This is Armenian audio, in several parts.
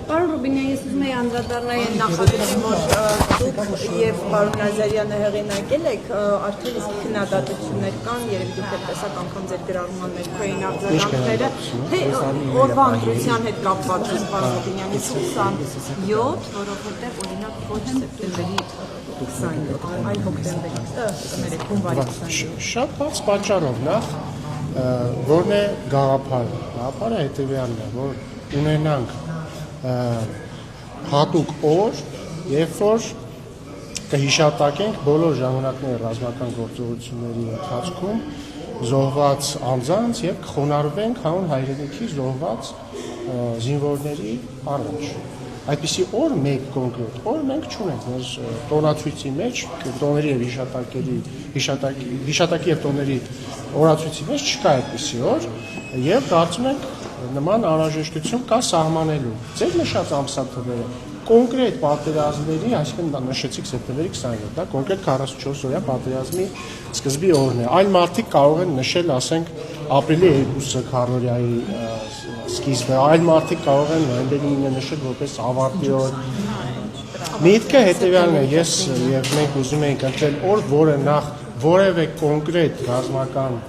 Պարոն Ռուբինյան, ես ուզում եի անդրադառնալ նախագծին, որ դուք եւ պարոն Նազարյանը հեղինակել եք, արդեն իսկ քննադատություններ կան, երևի դուք էլ տեսակ անգամ ձեր գրառման ներքոյին արձագանքները, թե օրվա ընտրության հետ կապված է պարոն Ռուբինյանի 27, որովհետեւ օրինակ ոչ սեպտեմբերի 27, այլ հոկտեմբերի 23 հունվարի 27։ Շատ բաց պատճառով նախ որն է գաղափարը։ Գաղափարը հետևյալն է, որ ունենանք հատուկ օր, երբ որ կհիշատակենք բոլոր ժամանակների ռազմական գործողությունների ընթացքում զոհված անձանց եւ կխոնարհվենք հանուն հայրենիքի զոհված զինվորների առաջ։ Այդպիսի օր մեկ կոնկրետ օր մենք չունենք մեր տոնացույցի մեջ, տոների եւ հիշատակի եւ տոների օրացույցի մեջ չկա այդպիսի օր եւ կարծում ենք նման անհրաժեշտություն կա սահմանելու։ Ձեր նշած ամսաթվերը կոնկրետ պատերազմների, այսինքն նշեցիք սեպտեմբերի 27, դա կոնկրետ 44 օրյա պատերազմի սկզբի օրն է։ Այլ մարդիկ կարող են նշել, ասենք, ապրիլի 2-ը քառորյայի սկիզբը, այլ մարդիկ կարող են նոյեմբերի 9-ը նշել որպես ավարտի օր։ Միտքը հետևյալն է, ես եւ մենք ուզում ենք ընտրել օր, որը նախ որևէ կոնկրետ ռազմական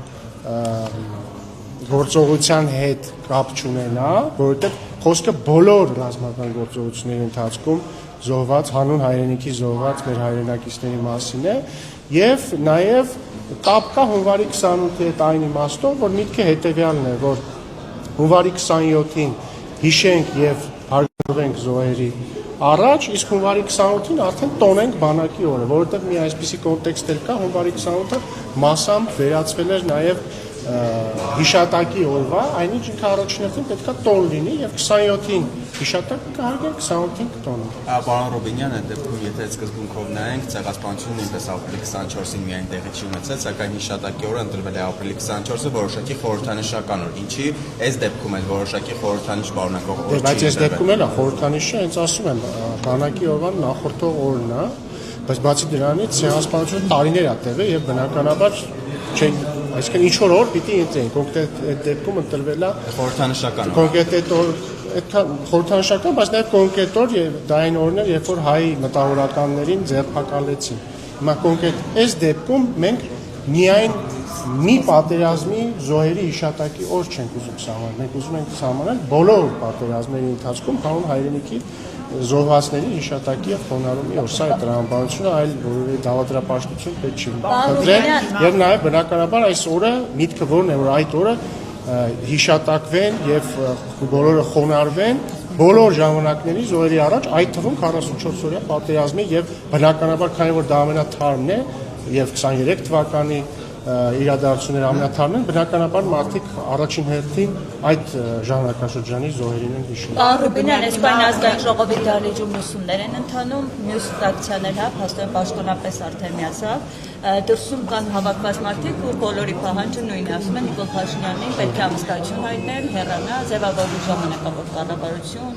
գործողության հետ կապ չունենա, որովհետեւ խոսքը բոլոր ռազմական գործողությունների ընթացքում զոհված հանուն հայրենիքի զոհված մեր հայրենակիցների մասին է եւ նաեւ կապ կա հունվարի 28-ի հետ այն իմաստով, որ միտքը հետեւյալն է, որ հունվարի 27-ին հիշենք եւ հարգենք զոհերի առաջ, իսկ հունվարի 28-ին արդեն տոնենք բանակի օրը, որովհետեւ մի այսպիսի կոնտեքստ էլ կա, հունվարի 28-ը մասամբ վերածվել էր նաեւ հիշատակի օրվա, այնինչ ինքը առաջնորդին պետքա տոն լինի եւ 27-ին հիշատակը կհարգենք, 28-ին կտոնը։ Պարոն Ռուբինյան, այդ դեպքում եթե սկզբունքով նայենք, ցեղասպանությունը նույնպես ապրիլի 24-ին միայն տեղի չի ունեցել, սակայն հիշատակի օրը ընտրվել է ապրիլի 24-ը որոշակի խորհրդանշական օր, ինչի այս դեպքում էլ որոշակի խորհրդանիշ պարունակող օր չի։ Բայց այս դեպքում էլ խորհրդանիշը, հենց ասում եմ, բանակի օրվան նախորդող օրն է, բայց բացի դրանից ցեղասպանությունը տարիներ է տևել եւ բնականաբար չեն այսինքն ինչ որ օր պիտի ընտրեն, կոնկրետ այդ դեպքում ընտրվել է խորհրդանշական։ Կոնկրետ այդ օր, այդքան խորհրդանշական, բայց նաև կոնկրետ օր եւ դա այն օրն էր, երբ որ հայ մտավորականներին ձերբակալեցին։ Հիմա կոնկրետ այս դեպքում մենք միայն մի պատերազմի զոհերի հիշատակի օր չենք ուզում սահմանել, մենք ուզում ենք սահմանել բոլոր պատերազմների ընթացքում հանուն հայրենիքի զոհվածների հիշատակի եւ խոնարհումի օր, սա է տրամաբանությունը, այլ որևէ դավադրապաշտություն պետք չի խնդրել եւ նաեւ բնականաբար այս օրը միտքը որն է, որ այդ օրը հիշատակվեն եւ բոլորը խոնարհվեն բոլոր ժամանակների զոհերի առաջ, այդ թվում 44 օրյա պատերազմի եւ բնականաբար քանի որ դա ամենաթարմն է եւ 23 թվականի իրադարձությունները ամենաթարմն են, բնականաբար մարդիկ առաջին հերթին այդ ժամանակաշրջանի զոհերին են հիշում։ Պարոն Ռուբինյան, այս բան ազգային ժողովի դահլիճում ուսումներ են ընթանում, մյուս ֆրակցիաներ, հա, փաստորեն պաշտոնապես արդեն միացավ, դրսում կան հավաքված մարդիկ ու բոլորի պահանջը նույնն է, ասում են Նիկոլ Փաշինյանին պետք է ամսկայություն հայտնել, հեռանա, ձևավորելու ժամանակավոր կառավարություն։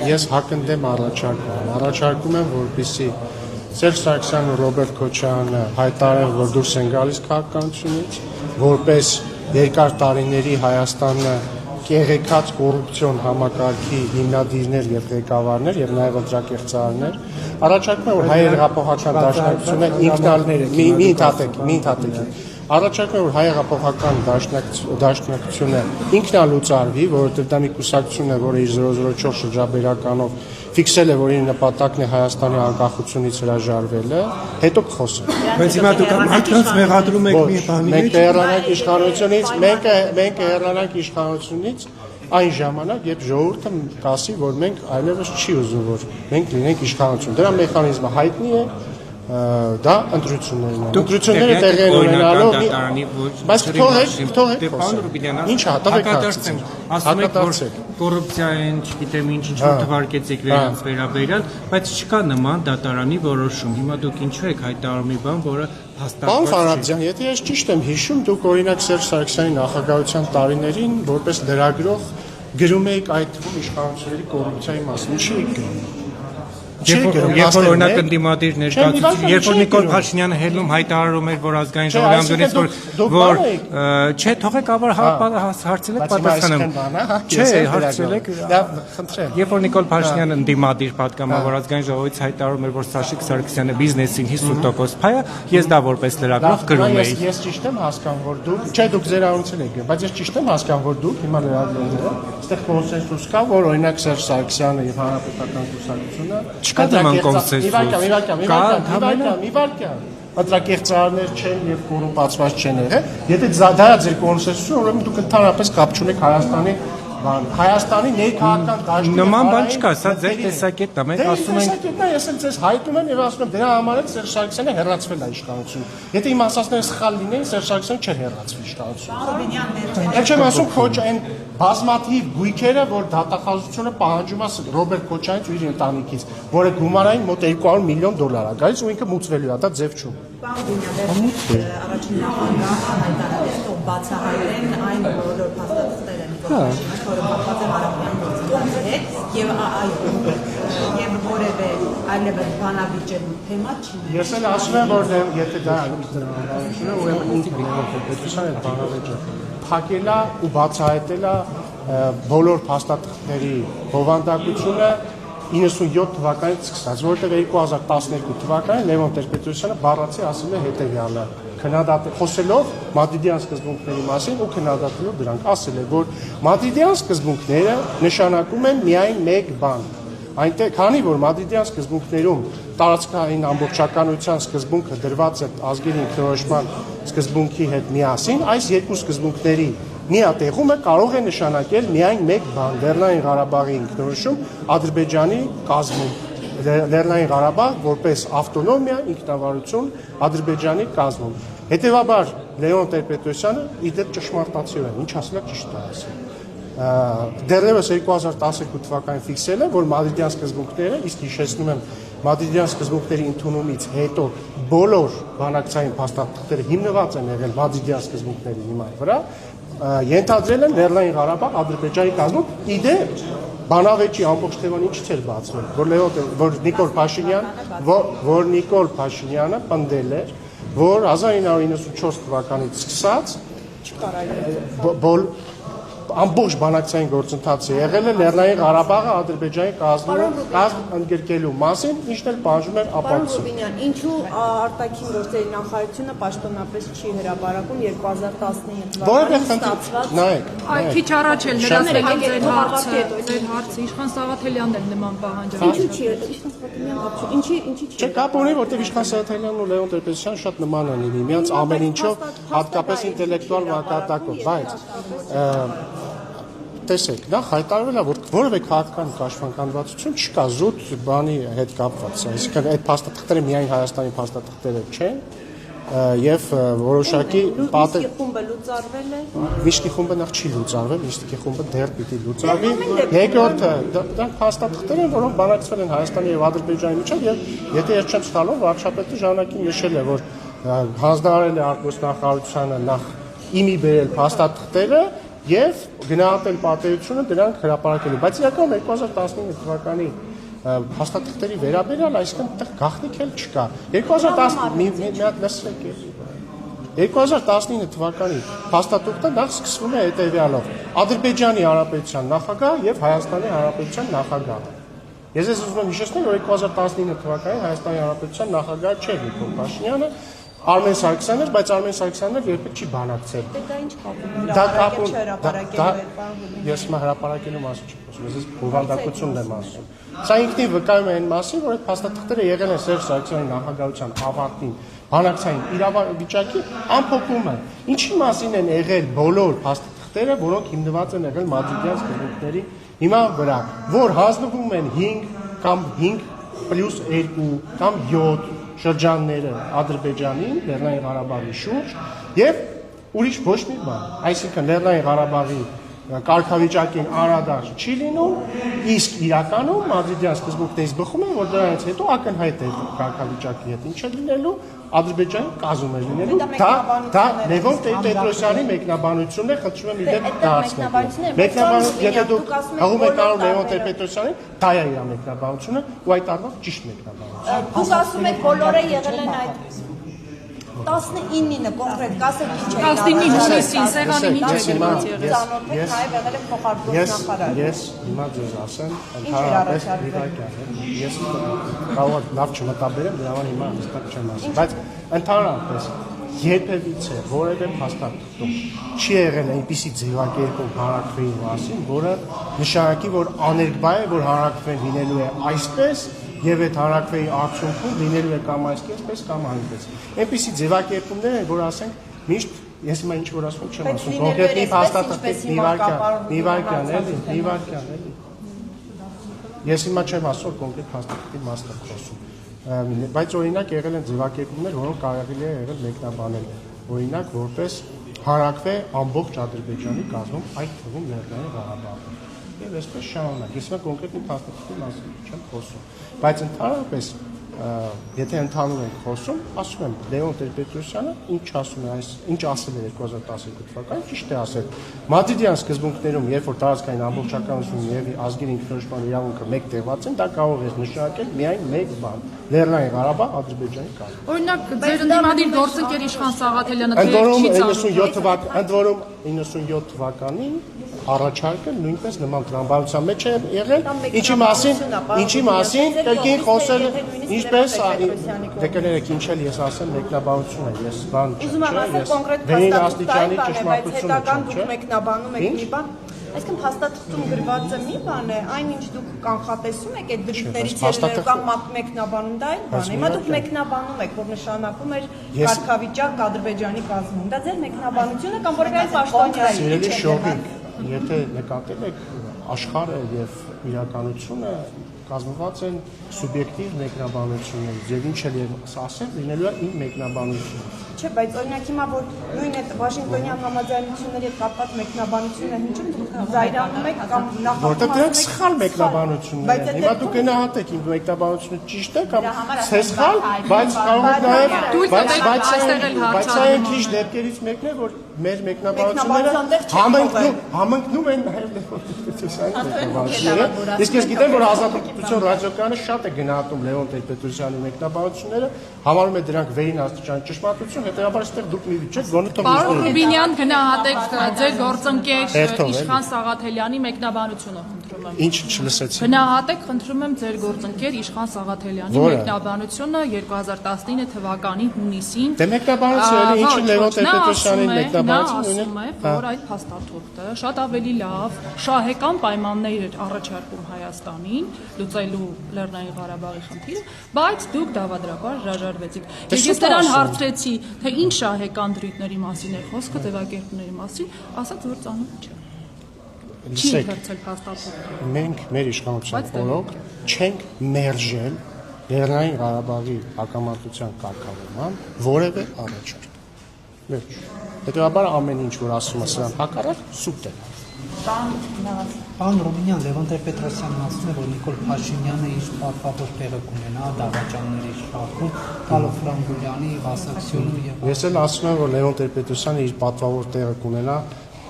Ես հակընդեմ առաջարկում եմ, որպեսզի Սերժ Սարգսյանն ու Ռոբերտ Քոչարյանը հայտարարեն, որ դուրս են գալիս քաղաքականությունից, որպես երկար տարիների Հայաստանը կեղեքած կոռուպցիոն համակարգի հիմնադիրներ եւ ղեկավարներ եւ նաեւ ընտրակեղծարներ, առաջարկում եմ, որ հայ հեղափոխական դաշնակցությունը առաջարկում եմ, որ հայ հեղափոխական դաշնակցությունը ինքնալուծարվի, որովհետեւ դա մի կուսակցություն է, որը իր 004 շրջաբերականով ֆիքսել է, որ իր նպատակն է Հայաստանի անկախությունից հրաժարվելը, հետո կխոսենք։ Բայց հիմա դուք մարդկանց մեղադրում եք մի բանի մեջ։ Մենք հեռանանք իշխանությունից այն ժամանակ, երբ ժողովուրդը կասի, որ մենք այլևս չի ուզում, որ մենք լինենք իշխանություն։ Դրա մեխանիզմը հայտնի է, դա ընտրություններն են։ Ընտրությունները տեղի են ունենալու, բայց թողեք ինչ հատավեցեմ, ասում եք, որ կոռուպցիա են, չգիտեմ ինչ թվարկեցիք վերանց վերաբերյալ, բայց չկա նման դատարանի որոշում։ Հիմա դուք ինչու եք հայտարարում մի բան, որը հաստատված Պարոն Ֆարադյան, եթե ես ճիշտ եմ հիշում, դուք օրինակ Սերժ Սարգսյանի նախագահության տարիներին որպես լրագրող գրում եք այդ թվում իշխանությունների կոռուպցիայի մասին, ինչի՞ եք գրում։ Երբ որ օրինակ ընդդիմադիր ներկայացուցիչ, երբ որ Նիկոլ Փաշինյանը հելնում հայտարարում էր, որ ազգային ժողովրդից որ չէ, թողեք ավար հարցրեք պատասխանեմ։ Չէ, հարցրեք։ Երբ որ Նիկոլ Փաշինյանը ընդդիմադիր պատգամավոր ազգային ժողովից հայտարարում էր, որ Սաշիկ Սարգսյանը բիզնեսին 50% փայ է, ես դա որպես լրագրող գրում էի։ Ես ճիշտ եմ հասկանում, որ դուք, չէ, դուք ձեր առունցել եք, բայց ես ճիշտ եմ հասկանում, որ դուք հիմա լրագրողները, այստեղ կոնսենսուս կա, որ օրինակ Սերժ Սարգսյանը եւ հանրապետական կուսակցությունը Չկա նման կոնսենսուս։ Մի վարքյան։ Պատրակեղծարներ չեն եւ կոռումպացված չեն եղել։ Եթե դա է ձեր կոնսենսուսը, ուրեմն դուք ընդհանրապես կապ չունեք Հայաստանի ներքաղաքական դաշտի նման բան չկա, սա ձեր տեսակետն է, մենք ասում ենք տեսակետն է, ես էլ ձեզ հայտնում եմ եւ ասում եմ դրա համար էլ Սերժ Սարգսյանը հեռացվել է իշխանություն։ Եթե իմ ասածները սխալ լինեին, Սերժ Սարգսյանը չէր հեռացվել իշխանություն։ Ես չեմ ասում քոչ այն բազմաթիվ գույքերը, որ դատախազությունը պահանջում է Ռոբերտ Քոչարյանից ու իր ընտանիքից, որը գումարային մոտ $200 միլիոն է գալիս ու ինքը մուծվելու է, դա ձև չու։ Առաջին նախագահ հայտարարեց, որ բացահայտեն այն բոլոր փաստաթղթերը որը կապված է հարաբերական գործընթացի հետ եւ որևէ այլևս բանավիճելու թեմա չի։ Ես էլ ասում եմ, որ եթե դա անհրաժեշտ է, ուրեմն ինքը պետության այդ բանավեճը փակելա ու բացահայտելա բոլոր փաստաթղթերի բովանդակությունը 97 թվականից սկսած, որովհետև 2012 թվականին Լևոն Տեր-Պետրոսյանը բառացի ասել է հետևյալը, խոսելով Մադրիդյան սկզբունքների մասին ու քննադատելով դրանք, ասել է, որ Մադրիդյան սկզբունքները նշանակում են միայն մեկ բան, այնտեղ քանի որ Մադրիդյան սկզբունքներում տարածքային ամբողջականության սկզբունքը դրված է ազգերի ինքնորոշման սկզբունքի հետ միասին, այս երկու սկզբունքների միատեղումը կարող է նշանակել միայն մեկ բան՝ Լեռնային Ղարաբաղի ինքնորոշում Ադրբեջանի կազմում, Լեռնային Ղարաբաղ որպես ավտոնոմիա, ինքնավարություն Ադրբեջանի կազմում։ Հետևաբար Լևոն Տեր-Պետրոսյանը իդեպ ճշմարտացիորեն, ինչ ասել է ճիշտ է ասել։ Դեռևս 2012 թվականին ֆիքսել է, որ Մադրիդյան սկզբունքները, իսկ հիշեցնում եմ, Մադրիդյան սկզբունքների ընդունումից հետո բոլոր բանակցային փաստաթղթերը հիմնված են եղել Մադրիդյան սկզբունքների հիման վրա, ենթադրել են Լեռնային Ղարաբաղ Ադրբեջանի կազմում, իդեպ բանավեճի ամբողջ թեման ինչից էր բացվել, որ Նիկոլ Փաշինյանը պնդել էր, որ 1994 թվականից սկսած ամբողջ բանակցային գործընթացը եղել է Լեռնային Ղարաբաղը Ադրբեջանի կազմ ընդգրկելու մասին, ինչն էլ պահանջում էր Պարոն ապացույց։ Ռուբինյան, ինչու արտաքին գործերի նախարարությունը պաշտոնապես չի հրապարակում 2019 թվականին ստացված Այ քիչ առաջ էլ լրացրեք ձեր հարցը, Իշխան Սաղաթելյանն էլ նման պահանջել։ Ինչու չի Իշխան Սաղաթելյան կապ չի։ Ինչի՞ չի։ Չէ, կապ ունի, որտեղ Իշխան Սաղաթելյանն ու Լևոն Տեր-Պետրոսյանը շատ նման են միմյանց ամեն ինչով, հատկապես ինտելեկտուալ մակարդակով, բայց տեսեք, նախ հայտարարվել է, որ որևէ քաղաքական կաշվանքանվածություն չկա զուտ բանի հետ կապված, այսինքն այդ փաստաթղթերը միայն Հայաստանի փաստաթղթերը չեն եւ որոշակի Միշտի խումբը լուծարվել է։ Միշտի խումբը նախ չի լուծարվել, Միշտի խումբը դեռ պիտի լուծարվի։ Երկրորդը, դրանք փաստաթղթեր են, որոնք բանակցվել են Հայաստանի եւ Ադրբեջանի միջեւ եւ եթե ես չեմ սխալվում, վարչապետը ժամանակին նշել է, որ հանձնարարել է արտգործնախարարությանը նախ իմի բերել փաստաթղթերը եւ գնահատել պատերությունը դրանք հրապարակելու, բայց իրականում 2019 թվականի փաստաթղթերի վերաբերյալ այսինքն այդտեղ գաղտնիք էլ չկա։ 2019 թվականի փաստաթղթը նախ սկսվում է հետևյալով. Ադրբեջանի Հանրապետության նախագահ եւ Հայաստանի Հանրապետության նախագահ։ Ես ուզում եմ հիշեցնել, որ 2019 թվականին Հայաստանի Հանրապետության նախագահ չէր Նիկոլ Փաշինյանը, Արմեն Սարգսյանն էր, բայց Արմեն Սարգսյանն էլ երբեք չի բանակցել։ Դա ինչ կապ ունի։ Դա կապ ունի։ հրապարակելու Ես մա հրապարակելու մասին չեմ ասում, ես բովանդակությունն եմ ասում։ Սա ինքնին վկայում է այն մասին, որ այդ փաստաթղթերը եղել են Սերժ Սարգսյանի նախագահության ավարտին բանակցային իրավիճակի ամփոփումը։ Ինչի մասին են եղել բոլոր փաստաթղթերը, որոնք հիմնված են եղել Մադրիդյան սկզբունքների հիման վրա, որ հանձնվում են 5 կամ 5+2 կամ 7 շրջանները Ադրբեջանին, Լեռնային Ղարաբաղի շուրջ եւ ուրիշ ոչ մի բան։ Այսինքն Լեռնային Ղարաբաղի կարգավիճակին անդրադարձ չի լինում, իսկ իրականում մադրիդյան սկզբունքներից բխում են, որ դրանից հետո ակնհայտ է կարգավիճակի հետ ինչ է լինելու, Ադրբեջանի կազում է լինելու, դա Լևոն Տեր-Պետրոսյանի մեկնաբանությունն է, խնդրում եմ իրեն դարձնել։ Մեկնաբանություն, եթե դուք հղում եք կարող Լևոն Տեր-Պետրոսյանին, դա է իր մեկնաբանությունը, ու այդ առումով ճիշտ մեկնաբանություն։ Դուք ասում եք բոլորը եղել են այդ 19-ը կոնկրետ կասեք ինչ է 19-ին հունիսին սեղանին ինչ է գրված եղել։ Ծանոթ եք նաև եղել եք փոխարգործնախարար։ Ես հիմա ձեզ ասեմ, ընդհանրապես ես կարող լավ չմտաբերեմ, դրա համար հիմա հստակ չեմ ասում, բայց ընդհանրապես երբևիցե որևէ փաստաթղթում չի եղել այնպիսի ձևակերպում հանրաքվեի մասին, որը նշանակի, որ աներկբա է, որ հանրաքվեն լինելու է այսպես եւ այդ հանրաքվեի արդյունքում լինելու է կամ այսպես կամ այնպես։ Այնպիսի ձևակերպումներ են, որ ասենք միշտ ես հիմա ինչ որ ասում եմ, չեմ ասում, կոնկրետ մի փաստաթղթի մի վարքյան էլի։ Ես հիմա չեմ ասում կոնկրետ փաստաթղթի մասն խոսում։ Բայց օրինակ եղել են ձևակերպումներ, որոնք կարելի է եղել մեկնաբանել, օրինակ որպես հանրաքվե ամբողջ Ադրբեջանի կազմում, այդ թվում Լեռնային Ղարաբաղում։ Եվ այսպես շարունակ։ Ես հիմա կոնկրետ մի փաստաթղթի մասին չեմ խոսում, բայց ընդհանրապես եթե ընդհանուր ենք խոսում, ասում եմ Լևոն Տեր-Պետրոսյանը ինչ ասում է ինչ ասել է 2012 թվականին, ճիշտ է ասել։ Մադրիդյան սկզբունքներում, երբ որ տարածքային ամբողջականությունն եւ ազգերի ինքնորոշման իրավունքը մեկտեղված են, դա կարող է նշանակել միայն մեկ բան՝ Լեռնային Ղարաբաղ Ադրբեջանի կազմում։ Օրինակ ձեր ընդդիմադիր գործընկեր Իշխան Սաղաթելյանը թե չի ծանոթ։ Ընդ որում 97 թվականին առաջարկը նույնպես նման տրամաբանության մեջ է եղել, ինչի մասին կրկին խոսել ինչպես դե կներեք ինչ էլ ես ասեմ մեկնաբանություն է, ես բան չեմ, ես վերին աստիճանի ճշմարտությունը չեմ, դուք մեկնաբանում եք մի բան, այսինքն փաստաթղթում գրված է մի բան է, այնինչ դուք կանխատեսում եք այդ դրույթներից ելնելով կամ մեկնաբանում դա այլ բան է։ Հիմա դուք մեկնաբանում եք, որ նշանակում էր կարգավիճակ Ադրբեջանի կազմում։ Դա ձեր մեկնաբանությունը կամ որևէ այլ պաշտոնյա։ Եթե նկատել եք աշխարհը եւ իրականությունը կազմված են սուբյեկտիվ մեկնաբանություններից եւ ինչ էլ ասեմ լինելու է իմ մեկնաբանությունը։ Չէ, բայց օրինակ հիմա որ նույն այդ Վաշինգտոնյան համաձայնությունների հետ կապված մեկնաբանությունը հնչում դուք զայրանում եք կամ նախապատում որտեղ դրանք սխալ մեկնաբանություններ են։ Հիմա դուք գնահատեք իմ մեկնաբանությունը ճիշտ է կամ սխալ, բայց կարող է նաեւ բայց այն քիչ դեպքերից մեկն է, որ մեր մեկնաբանությունները համընկնում են նաեւ մեկնաբանությունները։ Իսկ ես գիտեմ, որ Ազատություն ռադիոկայանը շատ է գնահատում Լևոն Տեր-Պետրոսյանի մեկնաբանությունները, համարում է դրանք վերին աստիճանի ճշմարտություն, հետեւաբար այստեղ դուք մի չեք գոնե թող Պարոն Ռուբինյան, գնահատեք ձեր գործընկեր Իշխան Սաղաթելյանի մեկնաբանությունը, խնդրում եմ։ Ինչ չլսեցի։ Գնահատեք, խնդրում եմ ձեր գործընկեր Իշխան Սաղաթելյանի մեկնաբանությունը 2019 թվականի հունիսին։ Դե մեկնաբանությունը ինչի Լևոն Տեր-Պետրոսյանի մեկնաբանությունը ասում է, որ այդ փաստաթուղթը շատ ավելի լավ շահեկան պայմաններ էր առաջարկում Հայաստանին լուծելու Լեռնային Ղարաբաղի խնդիրը, բայց դուք դավադրաբար հրաժարվեցիք։ Ես նրան հարցրեցի, թե ինչ շահեկան դրույթների մասին է խոսքը, ձևակերպումների մասին, ասաց, որ ծանոթ չէ։ Չի ընթերցել փաստաթուղթը։ Մենք մեր իշխանության օրոք չենք մերժել Լեռնային Ղարաբաղի հակամարտության կարգավորման որևէ առաջարկ։ Վերջ։ Հետևաբար ամեն ինչ որ ասում է սրան հակառակ սուտ է։ Պարոն Ռուբինյան, Լևոն Տեր-Պետրոսյանն ասում է, որ Նիկոլ Փաշինյանը իր պատվավոր տեղը կունենա դավաճանների շարքում, տալով Ֆրանգուլյանի, Վասակսյոնի եւ Ես էլ ասում եմ, որ Լևոն Տեր-Պետրոսյանը իր պատվավոր տեղը կունենա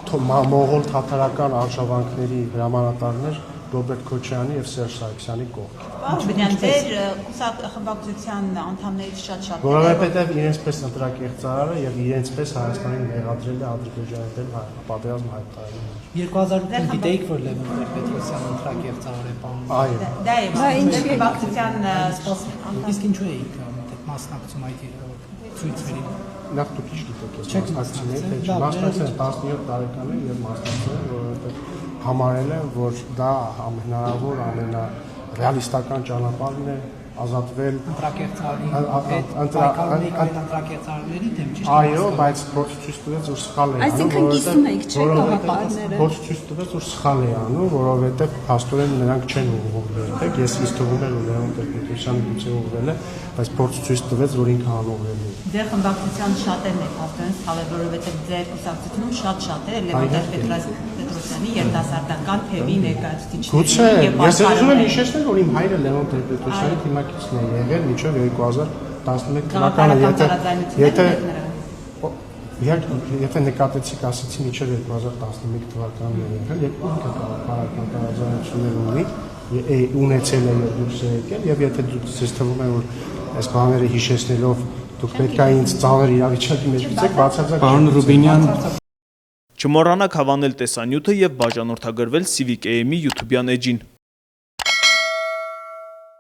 մոնղոլ թաթարական արշավանքների հրամանատարներ Ռոբերտ Քոչարյանի եւ Սերժ Սարգսյանի կողքին։ Պարոն ձեր խմբակցության անդամներից շատ Որովհետեւ իրենց պես ընտրակեղծարարը եւ իրենց պես Հայաստանին մեղադրել է Ադրբեջանի դեմ պատերազմ հայտարարել։ 2008 գիտեիք, որ Լևոն Տեր-Պետրոսյանը ընտրակեղծարար է պարոն։ Այո։ Դա է խմբակցության Իսկ ինչու էիք մասնակցում այդ ցույցերին։ Նախ դուք ինչ գիտեք, ես մասնակցել 17 տարեկան եմ եւ մասնակցել, որովհետեւ համարել եմ, որ դա հնարավոր ամենառեալիստական ճանապարհն է ազատվել ընտրակեղծարարների դեմ, ճիշտ է։ Այո, բայց փորձ ցույց տվեց, որ սխալ է անում, փորձ ցույց տվեց, որ սխալ է անում, որովհետեւ փաստորեն նրանք չեն ուղղվել։ Դեք ես ինձ թվում է, որ Լևոն Տեր-Պետրոսյանը գուցե ուղղվել է, բայց փորձ ցույց տվեց, որ ինքը անուղղել է։ Ձեր խմբակցության շատերն է փաստորեն ցավը, որովհետեւ ձեր կուսակցությունում շատ է Լևոն Տեր-Պետրոսյանը Պետրոսյանի երիտասարդական թևի ներկայացուցիչների Գուցե, ես ուզում եմ հիշեցնել, որ իմ հայրը Լևոն Տեր-Պետրոսյանի թիմակիցն է եղել մինչև 2011 թվականը, եթե նկատեցիք, ասացի մինչև 2011 թվականն է եղել, երբ ինքը գաղափարական տարաձայնություններ ունեցել է եւ դուրս է եկել, եւ եթե դուք ձեզ թվում է, որ այս բաները հիշեցնելով դուք պետք է ինձ ծանր իրավիճակի մեջ գցեք, բացարձակ Պարոն Ռուբինյան Չմոռանաք հավանել տեսանյութը եւ բաժանորդագրվել Civic AM-ի YouTube-յան էջին։